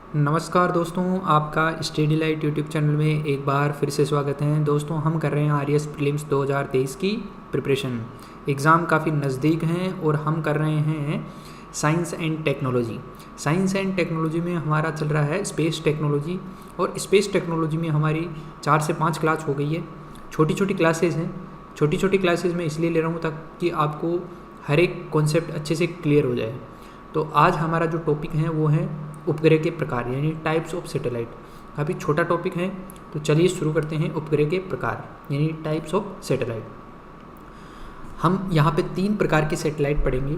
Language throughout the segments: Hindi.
नमस्कार दोस्तों, आपका स्टडी लाइट यूट्यूब चैनल में एक बार फिर से स्वागत है। दोस्तों, हम कर रहे हैं आरएस प्रीलिम्स 2023 की प्रिपरेशन। एग्ज़ाम काफ़ी नज़दीक हैं और हम कर रहे हैं science and technology. Science and technology में हमारा चल रहा है स्पेस टेक्नोलॉजी, और स्पेस टेक्नोलॉजी में हमारी 4 से 5 क्लास हो गई है। छोटी छोटी क्लासेज हैं। छोटी छोटी क्लासेज में इसलिए ले रहा हूँ ताकि आपको हर एक कॉन्सेप्ट अच्छे से क्लियर हो जाए। तो आज हमारा जो टॉपिक है वो है उपग्रह के प्रकार, यानी टाइप्स ऑफ सैटेलाइट। काफ़ी छोटा टॉपिक है, तो चलिए शुरू करते हैं। उपग्रह के प्रकार यानी टाइप्स ऑफ सैटेलाइट। हम यहाँ पे 3 प्रकार के सैटेलाइट पढ़ेंगे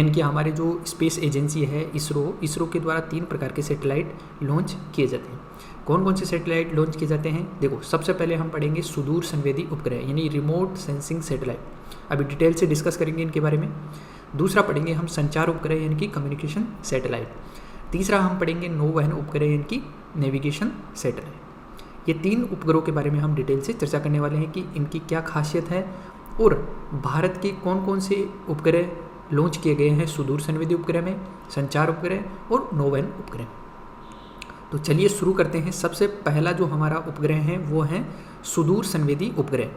कि हमारे जो स्पेस एजेंसी है इसरो के द्वारा 3 प्रकार के सैटेलाइट लॉन्च किए जाते हैं। कौन कौन से सैटेलाइट लॉन्च किए जाते हैं? देखो, सबसे पहले हम पढ़ेंगे सुदूर संवेदी उपग्रह यानी रिमोट सेंसिंग सैटेलाइट। अभी डिटेल से डिस्कस करेंगे इनके बारे में। दूसरा पढ़ेंगे हम संचार उपग्रह यानी कि कम्युनिकेशन सैटेलाइट। तीसरा हम पढ़ेंगे नौवहन उपग्रह यानी कि नेविगेशन सैटेलाइट। ये 3 उपग्रहों के बारे में हम डिटेल से चर्चा करने वाले हैं कि इनकी क्या खासियत है और भारत के कौन कौन से उपग्रह लॉन्च किए गए हैं सुदूर संवेदी उपग्रह में, संचार उपग्रह और नौवहन उपग्रह। तो चलिए शुरू करते हैं। सबसे पहला जो हमारा उपग्रह है वो है सुदूर संवेदी उपग्रह।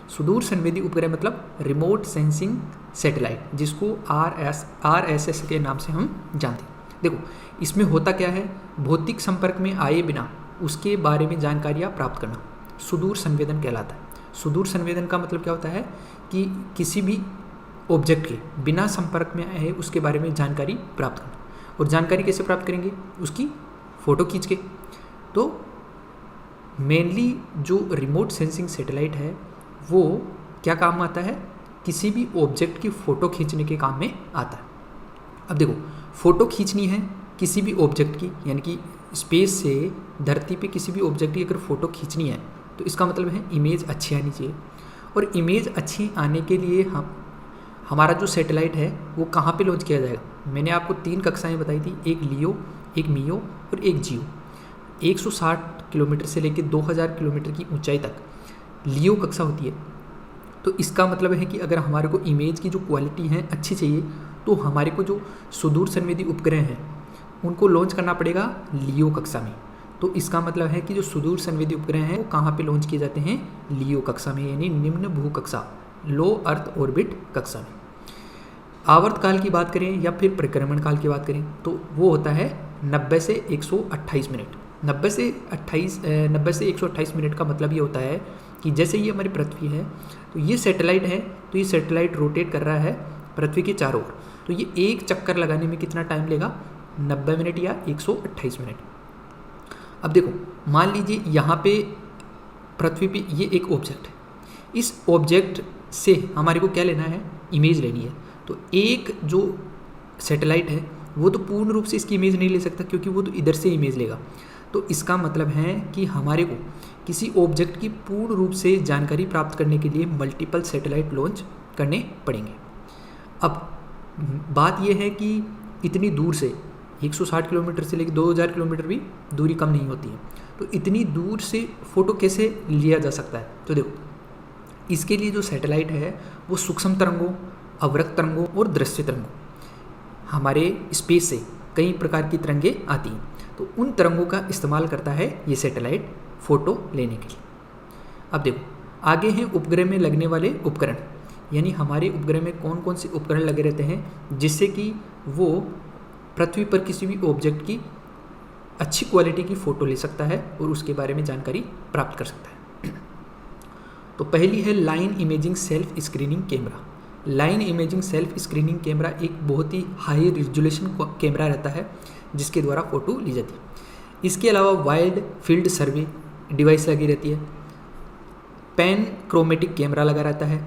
सुदूर संवेदी उपग्रह मतलब रिमोट सेंसिंग सैटेलाइट, जिसको RSS के नाम से हम जानते हैं। देखो, इसमें होता क्या है, भौतिक संपर्क में आए बिना उसके बारे में जानकारियाँ प्राप्त करना सुदूर संवेदन कहलाता है। सुदूर संवेदन का मतलब क्या होता है कि किसी भी ऑब्जेक्ट के बिना संपर्क में आए उसके बारे में जानकारी प्राप्त करना। और जानकारी कैसे प्राप्त करेंगे? उसकी फ़ोटो खींच के। तो मेनली जो रिमोट सेंसिंग सैटेलाइट है वो क्या काम आता है? किसी भी ऑब्जेक्ट की फ़ोटो खींचने के काम में आता है। अब देखो, फ़ोटो खींचनी है किसी भी ऑब्जेक्ट की, यानी कि स्पेस से धरती पे किसी भी ऑब्जेक्ट की अगर फ़ोटो खींचनी है तो इसका मतलब है इमेज अच्छी आनी चाहिए। और इमेज अच्छी आने के लिए हमारा जो सैटेलाइट है वो कहाँ पे लॉन्च किया जाएगा? मैंने आपको 3 कक्षाएं बताई थी, एक लियो, एक मियो और एक जियो। 160 किलोमीटर से लेकर 2000 किलोमीटर की ऊंचाई तक लियो कक्षा होती है। तो इसका मतलब है कि अगर हमारे को इमेज की जो क्वालिटी है अच्छी चाहिए तो हमारे को जो सुदूर संवेदी उपग्रह हैं उनको लॉन्च करना पड़ेगा लियो कक्षा में। तो इसका मतलब है कि जो सुदूर संवेदी उपग्रह हैं वो कहाँ पे लॉन्च किए जाते हैं? लियो कक्षा में, यानी निम्न भू कक्षा, लो अर्थ ऑर्बिट कक्षा में। आवर्त काल की बात करें या फिर परिक्रमण काल की बात करें तो वो होता है 90 से 128 मिनट। 90 से 128 मिनट का मतलब ये होता है कि जैसे ये हमारी पृथ्वी है तो ये सैटेलाइट है, तो ये सैटेलाइट रोटेट कर रहा है पृथ्वी के चारों ओर। तो ये एक चक्कर लगाने में कितना टाइम लेगा? 90 मिनट या 128 मिनट। अब देखो, मान लीजिए यहाँ पे पृथ्वी पे ये एक ऑब्जेक्ट है। इस ऑब्जेक्ट से हमारे को क्या लेना है? इमेज लेनी है। तो एक जो सैटेलाइट है वो तो पूर्ण रूप से इसकी इमेज नहीं ले सकता, क्योंकि वो तो इधर से इमेज लेगा। तो इसका मतलब है कि हमारे को किसी ऑब्जेक्ट की पूर्ण रूप से जानकारी प्राप्त करने के लिए मल्टीपल सैटेलाइट लॉन्च करने पड़ेंगे। अब बात यह है कि इतनी दूर से 160 किलोमीटर से लेकर 2000 किलोमीटर भी दूरी कम नहीं होती है। तो इतनी दूर से फ़ोटो कैसे लिया जा सकता है? तो देखो, इसके लिए जो सैटेलाइट है वो सूक्ष्म तरंगों, अवरक्त तरंगों और दृश्य तरंगों, हमारे स्पेस से कई प्रकार की तरंगें आती हैं, तो उन तरंगों का इस्तेमाल करता है ये सैटेलाइट फ़ोटो लेने के लिए। अब देखो, आगे हैं उपग्रह में लगने वाले उपकरण, यानी हमारे उपग्रह में कौन कौन से उपकरण लगे रहते हैं जिससे कि वो पृथ्वी पर किसी भी ऑब्जेक्ट की अच्छी क्वालिटी की फ़ोटो ले सकता है और उसके बारे में जानकारी प्राप्त कर सकता है। तो पहली है line imaging self screening camera. Line imaging self screening camera एक बहुत ही हाई रिजोल्यूशन कैमरा रहता है जिसके द्वारा फ़ोटो ली जाती है। इसके अलावा वाइल्ड फील्ड सर्वे डिवाइस लगी रहती है, पैन क्रोमेटिक कैमरा लगा रहता है,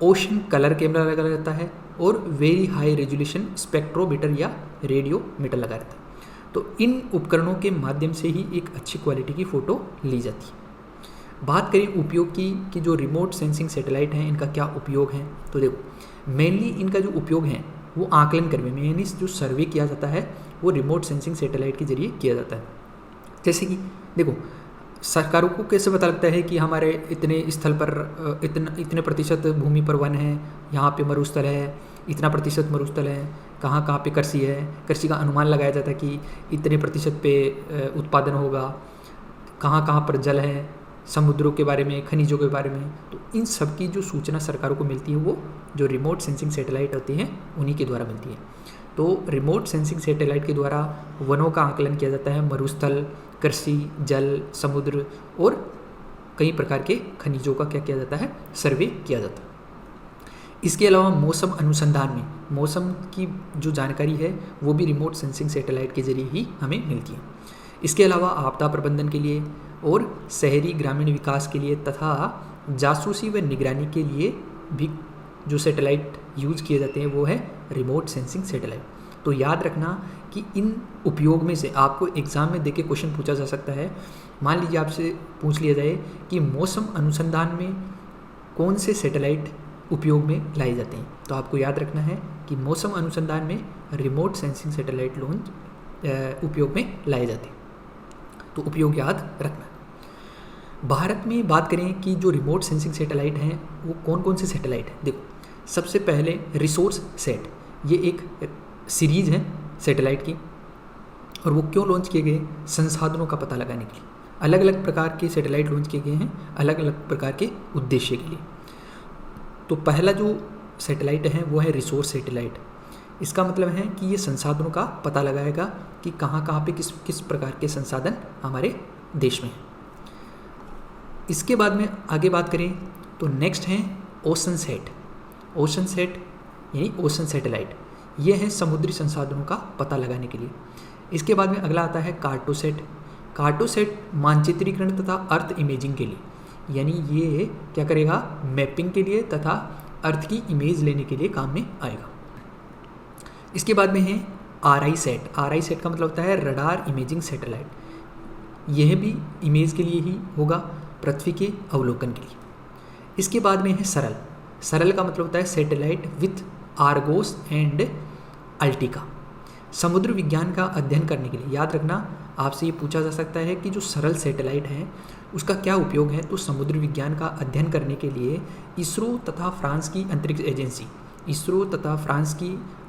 ओशन कलर कैमरा लगा रहता है और वेरी हाई रेजोल्यूशन स्पेक्ट्रोमीटर या रेडियोमीटर लगा रहता है। तो इन उपकरणों के माध्यम से ही एक अच्छी क्वालिटी की फ़ोटो ली जाती है। बात करें उपयोग की कि जो रिमोट सेंसिंग सैटेलाइट हैं इनका क्या उपयोग है, तो देखो, मेनली इनका जो उपयोग है वो आकलन करने में, यानी जो सर्वे किया जाता है वो रिमोट सेंसिंग सैटेलाइट के जरिए किया जाता है। जैसे कि देखो, सरकारों को कैसे पता लगता है कि हमारे इतने स्थल पर इतने प्रतिशत भूमि पर वन है, यहाँ पे मरुस्थल है, इतना प्रतिशत मरुस्थल है, कहाँ कहाँ पे कृषि है, कृषि का अनुमान लगाया जाता है कि इतने प्रतिशत पे उत्पादन होगा, कहाँ कहाँ पर जल है, समुद्रों के बारे में, खनिजों के बारे में। तो इन सब की जो सूचना सरकारों को मिलती है वो जो रिमोट सेंसिंग सैटेलाइट होती हैं उन्हीं के द्वारा मिलती है। तो रिमोट सेंसिंग सैटेलाइट के द्वारा वनों का आकलन किया जाता है, मरुस्थल, कृषि, जल, समुद्र और कई प्रकार के खनिजों का क्या किया जाता है, सर्वे किया जाता है। इसके अलावा मौसम अनुसंधान में मौसम की जो जानकारी है वो भी रिमोट सेंसिंग सैटेलाइट के जरिए ही हमें मिलती है। इसके अलावा आपदा प्रबंधन के लिए और शहरी ग्रामीण विकास के लिए तथा जासूसी व निगरानी के लिए भी जो सैटेलाइट यूज किए जाते हैं वो है रिमोट सेंसिंग सैटेलाइट। तो याद रखना कि इन उपयोग में से आपको एग्ज़ाम में देके क्वेश्चन पूछा जा सकता है। मान लीजिए आपसे पूछ लिया जाए कि मौसम अनुसंधान में कौन से सैटेलाइट उपयोग में लाए जाते हैं, तो आपको याद रखना है कि मौसम अनुसंधान में रिमोट सेंसिंग सैटेलाइट लॉन्च उपयोग में लाए जाते हैं। तो उपयोग याद रखना। भारत में बात करें कि जो रिमोट सेंसिंग सैटेलाइट हैं वो कौन कौन से सैटेलाइट हैं। देखो, सबसे पहले रिसोर्स सेट, ये एक सीरीज है सैटेलाइट की, और वो क्यों लॉन्च किए गए, संसाधनों का पता लगाने के लिए। अलग अलग प्रकार के सैटेलाइट लॉन्च किए गए हैं अलग अलग प्रकार के उद्देश्य के लिए। तो पहला जो सैटेलाइट है वो है रिसोर्स सैटेलाइट। इसका मतलब है कि ये संसाधनों का पता लगाएगा कि कहाँ कहाँ पे किस किस प्रकार के संसाधन हमारे देश में हैं। इसके बाद में आगे बात करें तो नेक्स्ट है ओशन सेट। ओशन सेट यानी ओशन सैटेलाइट, ये है समुद्री संसाधनों का पता लगाने के लिए। इसके बाद में अगला आता है कार्टोसेट। कार्टोसेट मानचित्रीकरण तथा अर्थ इमेजिंग के लिए, यानी ये क्या करेगा, मैपिंग के लिए तथा अर्थ की इमेज लेने के लिए काम में आएगा। इसके बाद में है आरआई सेट। आरआई सेट का मतलब होता है रडार इमेजिंग सैटेलाइट। यह भी इमेज के लिए ही होगा, पृथ्वी के अवलोकन के लिए। इसके बाद में है सरल। सरल का मतलब होता है satellite with Argos and Ertiga, समुद्र विज्ञान का अध्ययन करने के लिए। याद रखना, आपसे ये पूछा जा सकता है कि जो सरल सैटेलाइट है उसका क्या उपयोग है। तो समुद्र विज्ञान का अध्ययन करने के लिए इसरो तथा फ्रांस की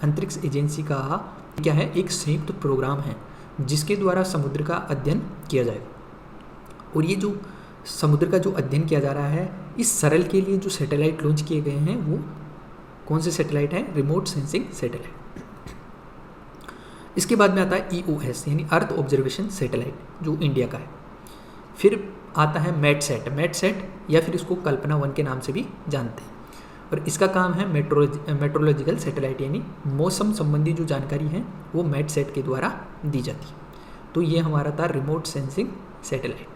अंतरिक्ष एजेंसी का क्या है, एक संयुक्त प्रोग्राम है जिसके द्वारा समुद्र का अध्ययन किया जाएगा। और ये जो समुद्र का जो अध्ययन किया जा रहा है, इस सरल के लिए जो सैटेलाइट लॉन्च किए गए हैं वो कौन से सैटेलाइट हैं, रिमोट सेंसिंग सैटेलाइट। इसके बाद में आता है EOS यानी अर्थ ऑब्जर्वेशन सैटेलाइट, जो इंडिया का है। फिर आता है मैटसेट। मैटसेट या फिर इसको कल्पना 1 के नाम से भी जानते हैं, और इसका काम है मेट्रोलॉजिकल सैटेलाइट, यानी मौसम संबंधी जो जानकारी है वो मैटसेट के द्वारा दी जाती है। तो ये हमारा था remote sensing satellite.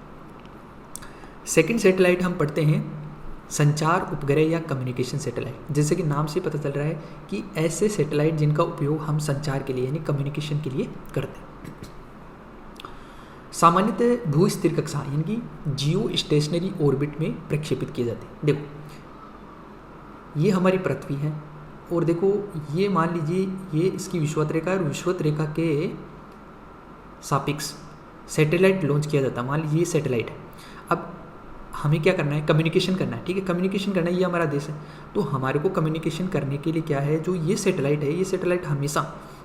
Second satellite हम पढ़ते हैं संचार उपग्रह या कम्युनिकेशन सैटेलाइट। जैसे कि नाम से पता चल रहा है कि ऐसे सैटेलाइट जिनका उपयोग हम संचार के लिए यानी कम्युनिकेशन के लिए करते हैं। सामान्यतः भू-स्थिर कक्षा यानी कि जियो स्टेशनरी ऑर्बिट में प्रक्षेपित किए जाते हैं। देखो, ये हमारी पृथ्वी है और देखो ये मान लीजिए ये इसकी विषुवत रेखा है, और विषुवत रेखा के सापेक्ष सैटेलाइट लॉन्च किया जाता है। मान लीजिए ये सैटेलाइट है। अब हमें क्या करना है, कम्युनिकेशन करना है। ठीक है, कम्युनिकेशन करना है, ये हमारा देश है। तो हमारे को कम्युनिकेशन करने के लिए क्या है, जो ये सैटेलाइट है, ये सैटेलाइट हमेशा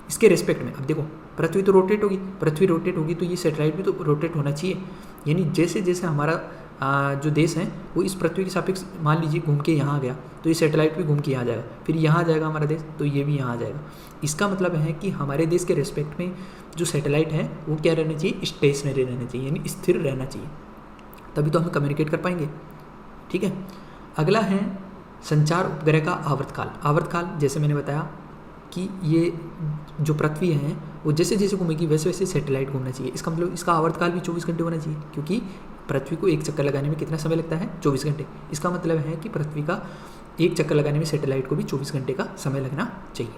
इसके रेस्पेक्ट में, अब देखो पृथ्वी तो रोटेट होगी, पृथ्वी रोटेट होगी तो ये सैटेलाइट भी तो रोटेट होना चाहिए। यानी जैसे जैसे हमारा जो देश है वो इस पृथ्वी के सापेक्ष मान लीजिए घूम के यहाँ आ गया, तो ये सैटेलाइट भी घूम के यहाँ जाएगा, फिर यहाँ आ जाएगा हमारा देश, तो ये भी यहाँ आ जाएगा। इसका मतलब है कि हमारे देश के रेस्पेक्ट में जो सैटेलाइट है वो क्या रहना चाहिए, स्टेशनरी रहना चाहिए, यानी स्थिर रहना चाहिए, तभी तो हम कम्युनिकेट कर पाएंगे। ठीक है, अगला है संचार उपग्रह का आवर्तकाल। आवर्तकाल जैसे मैंने बताया कि ये जो पृथ्वी है वो जैसे जैसे घूमेगी वैसे वैसे सैटेलाइट घूमना चाहिए। इसका मतलब इसका आवर्तकाल भी 24 घंटे होना चाहिए, क्योंकि पृथ्वी को एक चक्कर लगाने में कितना समय लगता है, 24 घंटे। इसका मतलब है कि पृथ्वी का एक चक्कर लगाने में सैटेलाइट को भी 24 घंटे का समय लगना चाहिए।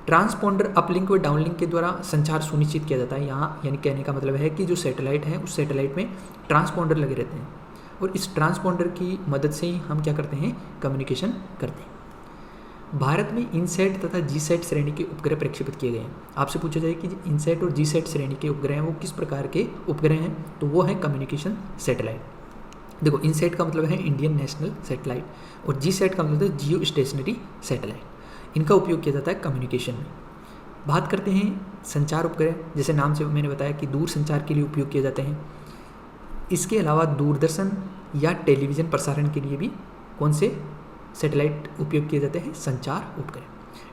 ट्रांसपोंडर अपलिंक व डाउनलिंक के द्वारा संचार सुनिश्चित किया जाता है। यहाँ यानी कहने का मतलब है कि जो सैटेलाइट है उस सैटेलाइट में ट्रांसपोंडर लगे रहते हैं, और इस ट्रांसपोंडर की मदद से ही हम क्या करते हैं, कम्युनिकेशन करते हैं। भारत में इनसैट तथा जीसैट श्रेणी के उपग्रह प्रक्षेपित किए गए हैं। आपसे पूछा जाए कि इनसैट और जीसैट श्रेणी के उपग्रह हैं वो किस प्रकार के उपग्रह हैं, तो वो है कम्युनिकेशन सैटेलाइट। देखो, इनसैट का मतलब है इंडियन नेशनल सैटेलाइट, और जीसैट का मतलब है जियो स्टेशनरी सैटेलाइट। इनका उपयोग किया जाता है कम्युनिकेशन में। बात करते हैं संचार उपग्रह, जैसे नाम से मैंने बताया कि दूर संचार के लिए उपयोग किए जाते हैं। इसके अलावा दूरदर्शन या टेलीविज़न प्रसारण के लिए भी कौन से सैटेलाइट उपयोग किए जाते हैं? संचार उपग्रह।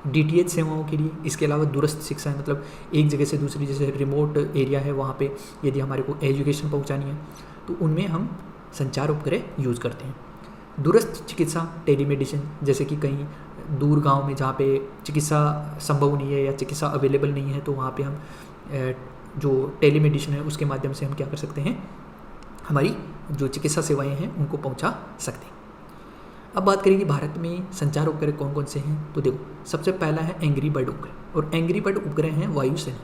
डीटीएच सेवाओं के लिए, इसके अलावा दूरस्थ शिक्षा है, मतलब एक जगह से दूसरी, जैसे रिमोट एरिया है वहाँ पे यदि हमारे को एजुकेशन पहुँचानी है तो उनमें हम संचार उपग्रह यूज़ करते हैं। दूरस्थ चिकित्सा, टेलीमेडिसिन, जैसे कि कहीं दूर गांव में जहाँ पे चिकित्सा संभव नहीं है या चिकित्सा अवेलेबल नहीं है तो वहाँ पे हम जो टेलीमेडिसिन है उसके माध्यम से हम क्या कर सकते हैं, हमारी जो चिकित्सा सेवाएं हैं उनको पहुँचा सकते हैं। अब बात करें कि भारत में संचार उपग्रह कौन कौन से हैं, तो देखो सबसे पहला है एंग्री बर्ड उपग्रह, और एंग्री बर्ड उपग्रह हैं वायुसेना।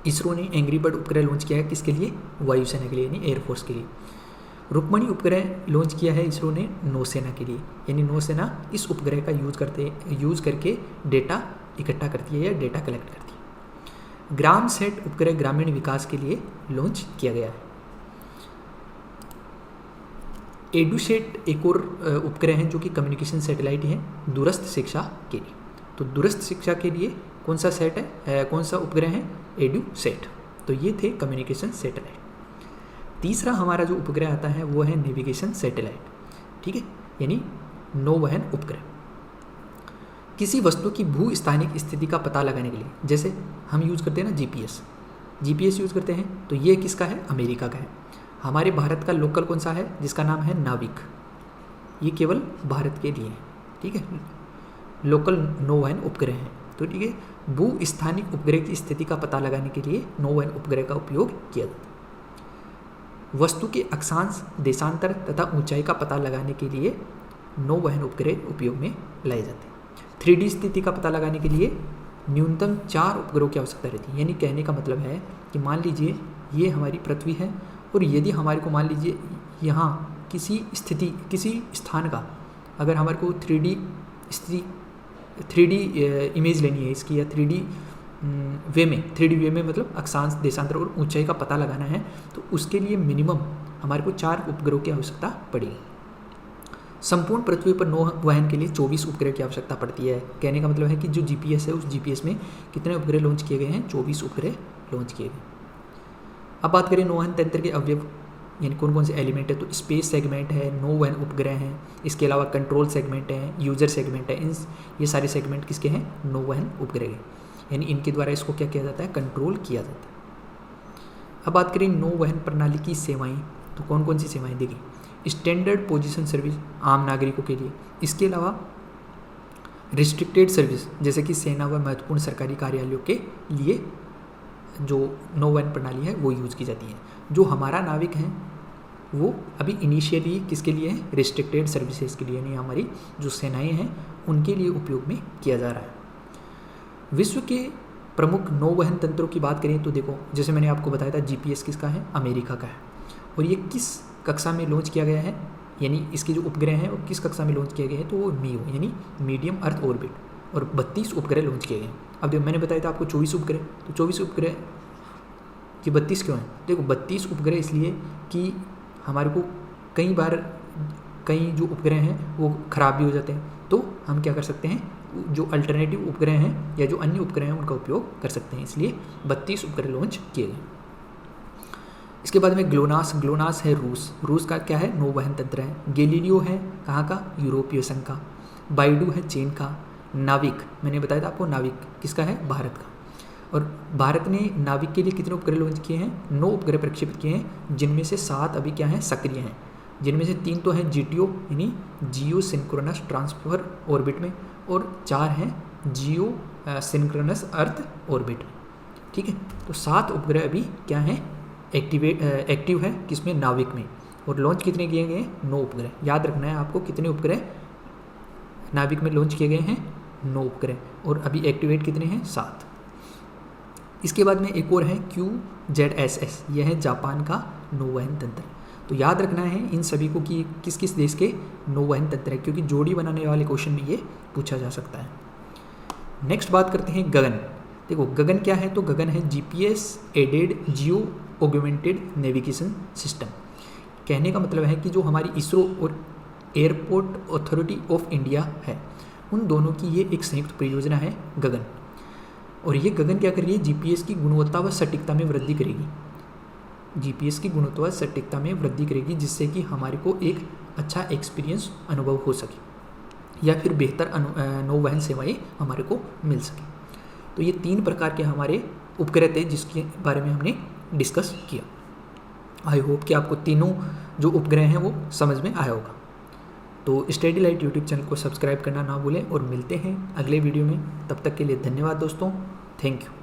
इसरो ने एंग्री बर्ड उपग्रह लॉन्च किया है, किसके लिए? वायुसेना के लिए, यानी एयरफोर्स के लिए। रुक्मणी उपग्रह लॉन्च किया है इसरो ने नौसेना के लिए, यानी नौसेना इस उपग्रह का यूज़ करके डेटा इकट्ठा करती है या डेटा कलेक्ट करती है। ग्राम सेट उपग्रह ग्रामीण विकास के लिए लॉन्च किया गया है। एडुसेट एक और उपग्रह है जो कि कम्युनिकेशन सैटेलाइट है दूरस्थ शिक्षा के लिए। तो दूरस्थ शिक्षा के लिए कौन सा सेट है, कौन सा उपग्रह है? एडुसेट। तो ये थे कम्युनिकेशन सैटेलाइट। तीसरा हमारा जो उपग्रह आता है वो है नेविगेशन सैटेलाइट, ठीक है, यानी नौवहन उपग्रह। किसी वस्तु की भू स्थानिक स्थिति का पता लगाने के लिए, जैसे हम यूज़ करते हैं ना जीपीएस यूज़ करते हैं, तो ये किसका है? अमेरिका का है। हमारे भारत का लोकल कौन सा है? जिसका नाम है नाविक, ये केवल भारत के लिए है, ठीक है, लोकल नौवहन उपग्रह है। तो ठीक है, भू स्थानिक उपग्रह की स्थिति का पता लगाने के लिए नौवहन उपग्रह का उपयोग किया जाता है। वस्तु के अक्षांश, देशांतर तथा ऊंचाई का पता लगाने के लिए नौवहन उपग्रह उपयोग में लाए जाते हैं। 3D स्थिति का पता लगाने के लिए न्यूनतम 4 उपग्रहों की आवश्यकता रहती है। यानी कहने का मतलब है कि मान लीजिए ये हमारी पृथ्वी है, और यदि हमारे को मान लीजिए यहाँ किसी स्थान का अगर हमारे को 3D इमेज लेनी है इसकी, या 3D वे में मतलब अक्षांश, देशांतर और ऊंचाई का पता लगाना है, तो उसके लिए मिनिमम हमारे को 4 उपग्रहों की आवश्यकता पड़ेगी। संपूर्ण पृथ्वी पर नौवहन के लिए 24 उपग्रह की आवश्यकता पड़ती है। कहने का मतलब है कि जो जीपीएस है उस जीपीएस में कितने उपग्रह लॉन्च किए गए हैं? 24 उपग्रह लॉन्च किए गए। अब बात करें नौवहन तंत्र के अवयव, यानी कौन कौन से एलिमेंट है, तो स्पेस सेगमेंट है, नौवहन उपग्रह हैं, इसके अलावा कंट्रोल सेगमेंट है, यूजर सेगमेंट है। ये सारे सेगमेंट किसके हैं? नौवहन उपग्रह के, यानी इनके द्वारा इसको क्या किया जाता है? कंट्रोल किया जाता है। अब बात करें नौवहन प्रणाली की सेवाएं, तो कौन कौन सी सेवाएं देगी? स्टैंडर्ड पोजीशन सर्विस आम नागरिकों के लिए, इसके अलावा रिस्ट्रिक्टेड सर्विस जैसे कि सेना व महत्वपूर्ण सरकारी कार्यालयों के लिए जो नौवहन प्रणाली है वो यूज़ की जाती है। जो हमारा नाविक है वो अभी इनिशियली किसके लिए है? रिस्ट्रिक्टेड सर्विसेज के लिए, यानी हमारी जो सेनाएं हैं उनके लिए उपयोग में किया जा रहा है। विश्व के प्रमुख नौवहन तंत्रों की बात करें तो देखो, जैसे मैंने आपको बताया था जीपीएस किसका है? अमेरिका का है। और ये किस कक्षा में लॉन्च किया गया है, यानी इसके जो उपग्रह हैं वो किस कक्षा में लॉन्च किए गए हैं? तो वो मीओ, यानी मीडियम अर्थ ऑर्बिट, और 32 उपग्रह लॉन्च किए गए हैं। अब देखो मैंने बताया था आपको 24 उपग्रह, तो 24 उपग्रह ये 32 क्यों हैं? देखो 32 उपग्रह इसलिए कि हमारे को कई बार कई जो उपग्रह हैं वो ख़राब भी हो जाते हैं, तो हम क्या कर सकते हैं? जो अल्टरनेटिव उपग्रह हैं या जो अन्य उपग्रह हैं उनका उपयोग कर सकते हैं, इसलिए 32 उपग्रह लॉन्च किए गए। इसके बाद में ग्लोनास है रूस का क्या है? नौवहन तंत्र है। गैलीलियो है कहाँ का? यूरोपीय संघ का। बाइडू है चीन का। नाविक मैंने बताया था आपको, नाविक किसका है? भारत का। और भारत ने नाविक के लिए कितने उपग्रह लॉन्च किए हैं? 9 उपग्रह प्रक्षेपित किए हैं, जिनमें से 7 अभी क्या हैं? सक्रिय हैं, जिनमें से 3 तो हैं जीटीओ यानी जियो सिंक्रोनस ट्रांसफर ऑर्बिट में, और 4 हैं जियो सिंक्रोनस अर्थ ऑर्बिट में, ठीक है। तो 7 उपग्रह अभी क्या हैं? एक्टिव है किसमें? नाविक में। और लॉन्च कितने किए गए हैं? 9 उपग्रह। याद रखना है आपको, कितने उपग्रह नाविक में लॉन्च किए गए हैं? 9 उपग्रह। और अभी एक्टिवेट कितने हैं? 7। इसके बाद में एक और है QZSS, यह है जापान का नौवहन तंत्र। तो याद रखना है इन सभी को कि किस किस देश के नौवहन तंत्र है, क्योंकि जोड़ी बनाने वाले क्वेश्चन में ये पूछा जा सकता है। नेक्स्ट बात करते हैं गगन। देखो गगन क्या है? तो गगन है GPS added geo augmented navigation system. कहने का मतलब है कि जो हमारी इसरो और एयरपोर्ट अथॉरिटी ऑफ इंडिया है, उन दोनों की ये एक संयुक्त परियोजना है गगन। और ये गगन क्या कर रही है, जीपीएस की गुणवत्ता व सटीकता में वृद्धि करेगी। जीपीएस की गुणवत्ता व सटीकता में वृद्धि करेगी, जिससे कि हमारे को एक अच्छा एक्सपीरियंस अनुभव हो सके या फिर बेहतर नौवहन सेवाएं हमारे को मिल सके। तो ये 3 प्रकार के हमारे उपग्रह थे जिसके बारे में हमने डिस्कस किया। आई होप कि आपको तीनों जो उपग्रह हैं वो समझ में आया होगा। तो स्टडी लाइट यूट्यूब चैनल को सब्सक्राइब करना ना भूलें और मिलते हैं अगले वीडियो में। तब तक के लिए धन्यवाद दोस्तों, थैंक यू।